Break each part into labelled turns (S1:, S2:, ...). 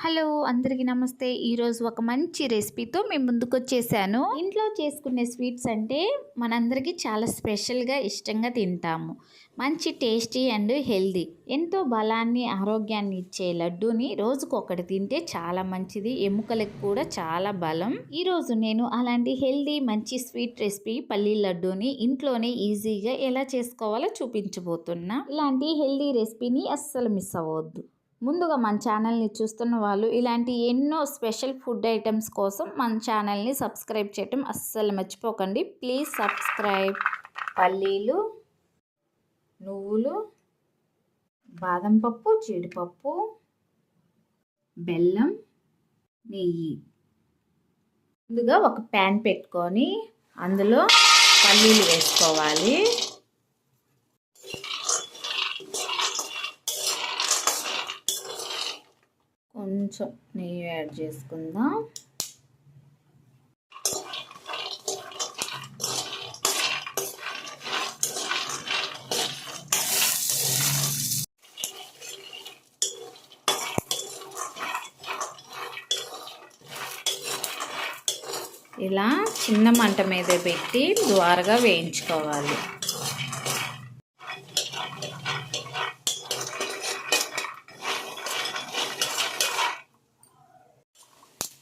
S1: Hello అందరికీ నమస్తే. ఈరోజు ఒక మంచి రెసిపీతో మేము ముందుకొచ్చేసాను. ఇంట్లో చేసుకునే స్వీట్స్ అంటే మనందరికీ చాలా స్పెషల్గా ఇష్టంగా తింటాము. మంచి టేస్టీ అండ్ హెల్దీ, ఎంతో బలాన్ని ఆరోగ్యాన్ని ఇచ్చే లడ్డూని రోజుకొకటి తింటే చాలా మంచిది, ఎముకలకు కూడా చాలా బలం. ఈరోజు నేను అలాంటి హెల్దీ మంచి స్వీట్ రెసిపీ పల్లీ లడ్డూని ఇంట్లోనే ఈజీగా ఎలా చేసుకోవాలో చూపించబోతున్నా. ఇలాంటి హెల్దీ రెసిపీని అస్సలు మిస్ అవ్వద్దు. ముందుగా మన ఛానల్ని చూస్తున్న వాళ్ళు ఇలాంటి ఎన్నో స్పెషల్ ఫుడ్ ఐటమ్స్ కోసం మన ఛానల్ని సబ్స్క్రైబ్ చేయటం అస్సలు మర్చిపోకండి. Please subscribe. పల్లీలు, నువ్వులు, బాదం పప్పు, జీడిపప్పు, బెల్లం, నెయ్యి. ముందుగా ఒక ప్యాన్ పెట్టుకొని అందులో పల్లీలు వేసుకోవాలి. కొంచెం నెయ్యి యాడ్ చేసుకుందాం. ఇలా చిన్న మంట మీద పెట్టి ద్వారగా వేయించుకోవాలి.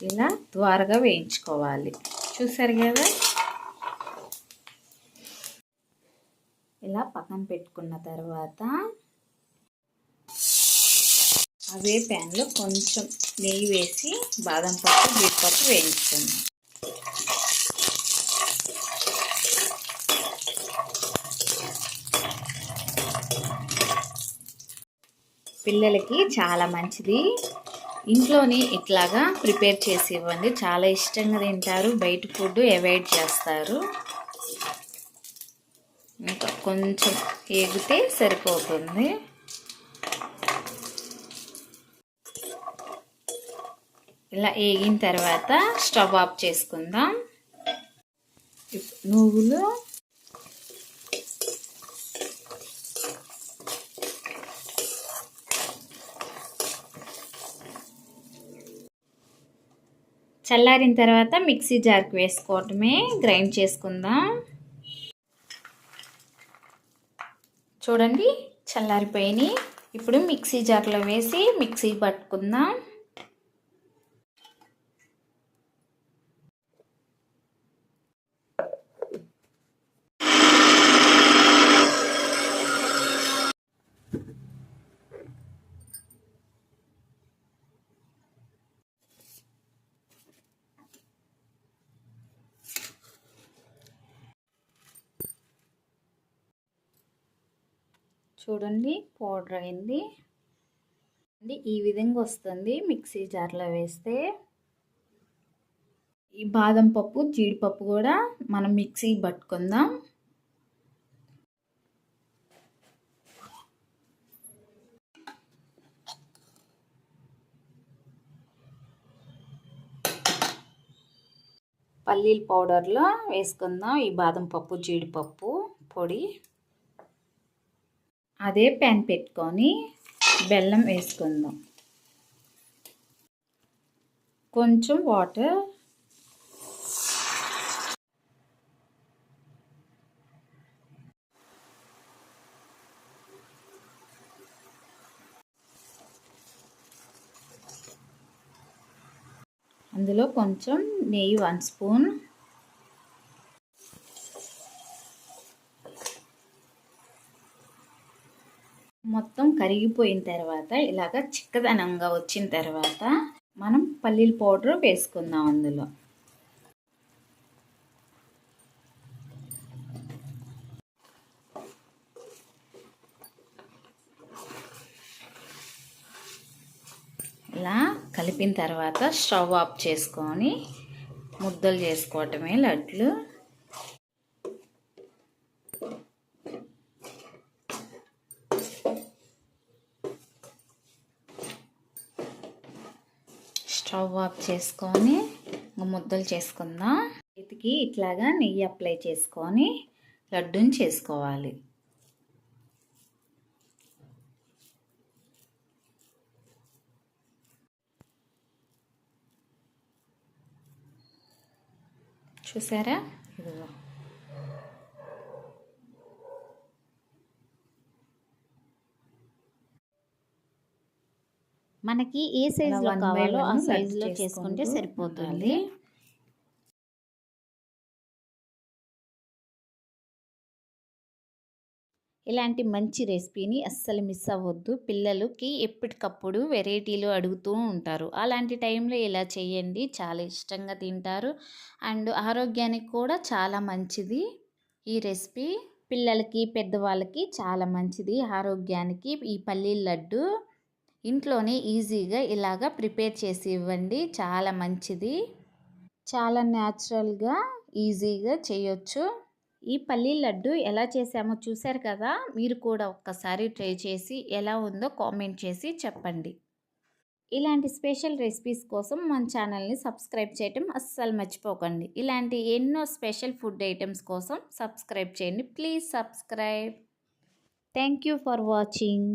S1: ఇలా ద్వారగా వేయించుకోవాలి. చూసారు కదా, ఇలా పక్కన పెట్టుకున్న తర్వాత అదే ప్యాన్లో కొంచెం నెయ్యి వేసి బాదం పప్పు, జీడిపప్పు వేయించుకుందాం. పిల్లలకి చాలా మంచిది. ఇంట్లోనే ఇట్లాగా ప్రిపేర్ చేసి ఇవ్వండి, చాలా ఇష్టంగా తింటారు. బయట ఫుడ్ అవాయిడ్ చేస్తారు. ఇంకా కొంచెం ఏగితే సరిపోతుంది. ఇలా ఏగిన తర్వాత స్టవ్ ఆఫ్ చేసుకుందాం. నువ్వులు, చల్లారిన తర్వాత మిక్సీ జార్కి వేసుకోవటమే, గ్రైండ్ చేసుకుందాం. చూడండి చల్లారిపోయినాయి. ఇప్పుడు మిక్సీ జార్లో వేసి మిక్సీ పట్టుకుందాం. చూడండి పౌడర్ అయింది. ఈ విధంగా వస్తుంది మిక్సీ జార్లో వేస్తే. ఈ బాదం పప్పు, జీడిపప్పు కూడా మనం మిక్సీ పట్టుకుందాం. పల్లీల పౌడర్లో వేసుకుందాం ఈ బాదం పప్పు, జీడిపప్పు పొడి. అదే ప్యాన్ పెట్టుకొని బెల్లం వేసుకుందాం. కొంచెం వాటర్, అందులో కొంచెం నెయ్యి 1 స్పూన్, మొత్తం కరిగిపోయిన తర్వాత ఇలాగ చిక్కదనంగా వచ్చిన తర్వాత మనం పల్లీల పౌడర్ వేసుకుందాం. అందులో ఇలా కలిపిన తర్వాత స్టవ్ ఆఫ్ చేసుకొని ముద్దలు చేసుకోవటమే లడ్లు. స్టవ్ ఆఫ్ చేసుకొని ముద్దలు చేసుకుందాం. చేతికి ఇట్లాగా నెయ్యి అప్లై చేసుకొని లడ్డూని చేసుకోవాలి. చూసారా? ఇదిగో మనకి ఏ సైజులో కావాలో ఆ సైజులో చేసుకుంటే సరిపోతుంది. ఇలాంటి మంచి రెసిపీని అస్సలు మిస్ అవ్వద్దు. పిల్లలకి ఎప్పటికప్పుడు వెరైటీలు అడుగుతూ ఉంటారు. అలాంటి టైంలో ఇలా చేయండి, చాలా ఇష్టంగా తింటారు. అండ్ ఆరోగ్యానికి కూడా చాలా మంచిది ఈ రెసిపీ. పిల్లలకి, పెద్దవాళ్ళకి చాలా మంచిది ఆరోగ్యానికి. ఈ పల్లీల లడ్డు ఇంట్లోనే ఈజీగా ఇలాగా ప్రిపేర్ చేసి ఇవ్వండి, చాలా మంచిది. చాలా న్యాచురల్గా ఈజీగా చేయొచ్చు. ఈ పల్లీల లడ్డు ఎలా చేసామో చూశారు కదా, మీరు కూడా ఒక్కసారి ట్రై చేసి ఎలా ఉందో కామెంట్ చేసి చెప్పండి. ఇలాంటి స్పెషల్ రెసిపీస్ కోసం మన ఛానల్ని సబ్స్క్రైబ్ చేయటం అస్సలు మర్చిపోకండి. ఇలాంటి ఎన్నో స్పెషల్ ఫుడ్ ఐటమ్స్ కోసం సబ్స్క్రైబ్ చేయండి. Please subscribe. Thank you for watching.